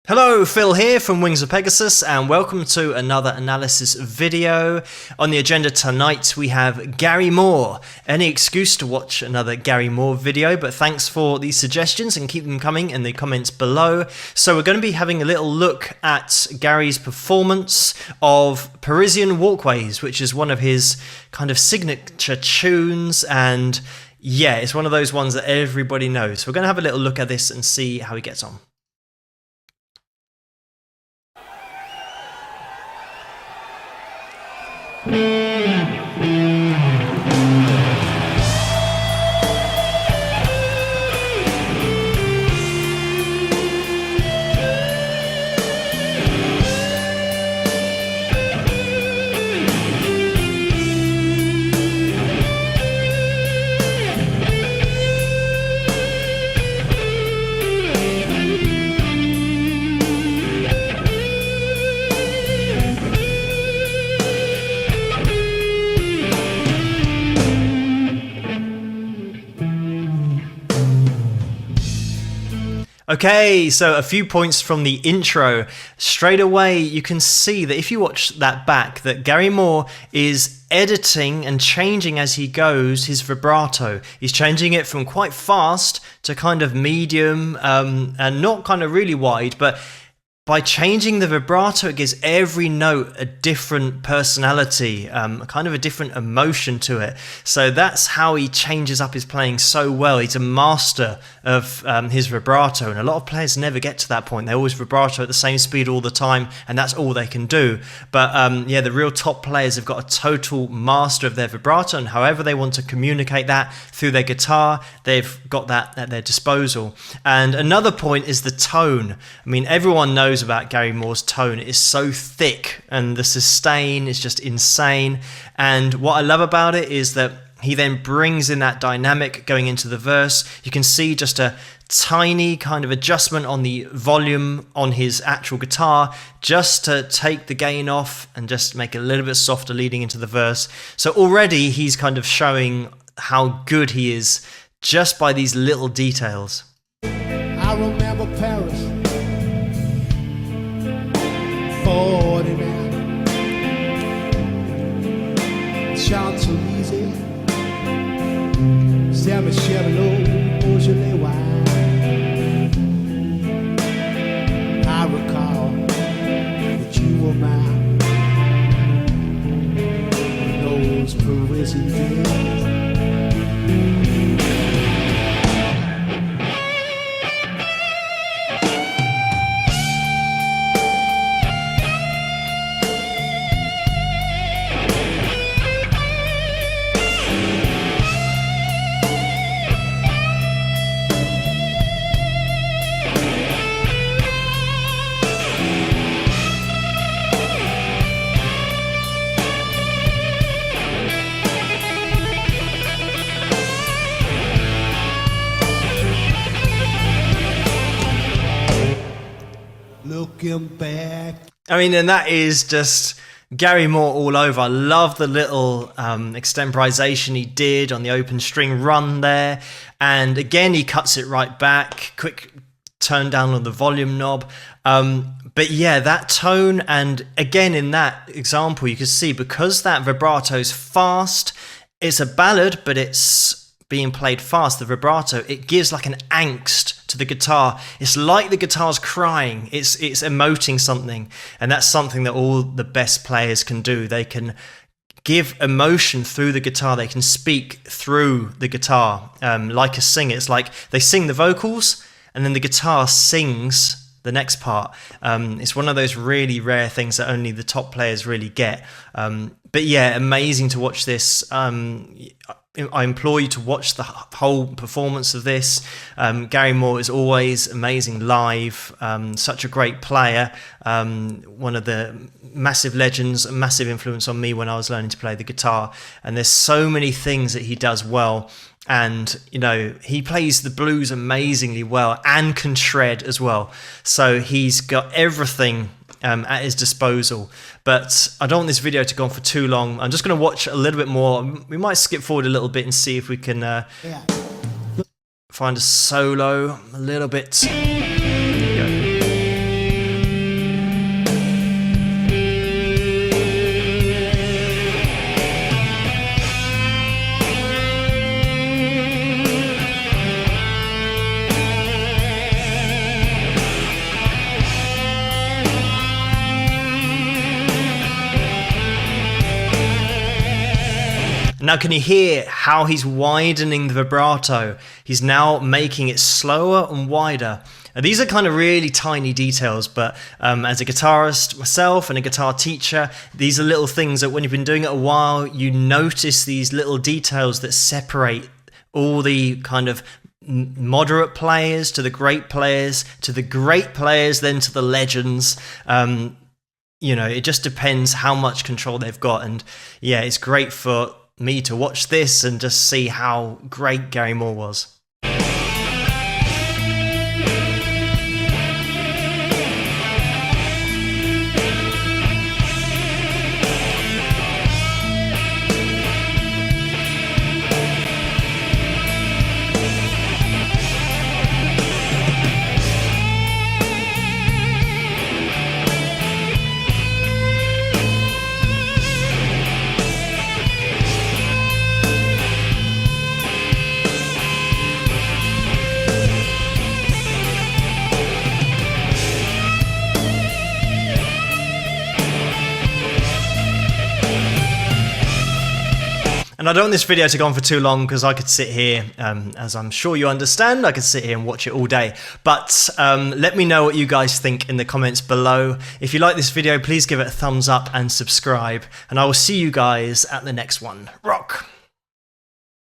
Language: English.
Hello, Phil here from Wings of Pegasus, and welcome to another analysis video. On the agenda tonight we have Gary Moore. Any excuse to watch another Gary Moore video, but thanks for these suggestions and keep them coming in the comments below. So we're going to be having a little look at Gary's performance of Parisian Walkways, which is one of his kind of signature tunes, and yeah, it's one of those ones that everybody knows. So we're going to have a little look at this and see how he gets on. Okay, so a few points from the intro. Straight away, you can see that if you watch that back, that Gary Moore is editing and changing as he goes his vibrato. He's changing it from quite fast to kind of medium and not kind of really wide, but by changing the vibrato, it gives every note a different personality, kind of a different emotion to it. So that's how he changes up his playing so well. He's a master of his vibrato, and a lot of players never get to that point. They always vibrato at the same speed all the time, and that's all they can do. But yeah, the real top players have got a total master of their vibrato, and however they want to communicate that through their guitar, they've got that at their disposal. And another point is the tone. I mean, everyone knows about Gary Moore's tone. It is so thick, and the sustain is just insane. And what I love about it is that he then brings in that dynamic going into the verse. You can see just a tiny kind of adjustment on the volume on his actual guitar, just to take the gain off and just make it a little bit softer leading into the verse. So already he's kind of showing how good he is just by these little details. I remember Paris, 49, Champs-Élysées, Saint-Michel, Beaujolais wine. I recall that you were mine in those Parisian days. Looking back. I mean, and that is just Gary Moore all over. I love the little extemporization he did on the open string run there. And again, he cuts it right back. Quick turn down on the volume knob. But yeah, that tone, and again in that example, you can see because that vibrato is fast, it's a ballad, but it's being played fast, the vibrato, it gives like an angst to the guitar. It's like the guitar's crying, it's emoting something, and that's something that all the best players can do. They can give emotion through the guitar, they can speak through the guitar, like a singer. It's like they sing the vocals, and then the guitar sings the next part. It's one of those really rare things that only the top players really get. But yeah, amazing to watch this. I implore you to watch the whole performance of this. Gary Moore is always amazing live, such a great player, one of the massive legends, a massive influence on me when I was learning to play the guitar. And there's so many things that he does well. And, you know, he plays the blues amazingly well and can shred as well. So he's got everything at his disposal. But I don't want this video to go on for too long. I'm just going to watch a little bit more. We might skip forward a little bit and see if we can find a solo a little bit. Here we go. Now, can you hear how he's widening the vibrato? He's now making it slower and wider. And these are kind of really tiny details, but as a guitarist myself and a guitar teacher, these are little things that when you've been doing it a while, you notice these little details that separate all the kind of moderate players to the great players, to the great players, then to the legends. You know, it just depends how much control they've got. And yeah, it's great for me to watch this and just see how great Gary Moore was. And I don't want this video to go on for too long because I could sit here, as I'm sure you understand, I could sit here and watch it all day. But let me know what you guys think in the comments below. If you like this video, please give it a thumbs up and subscribe. And I will see you guys at the next one. Rock!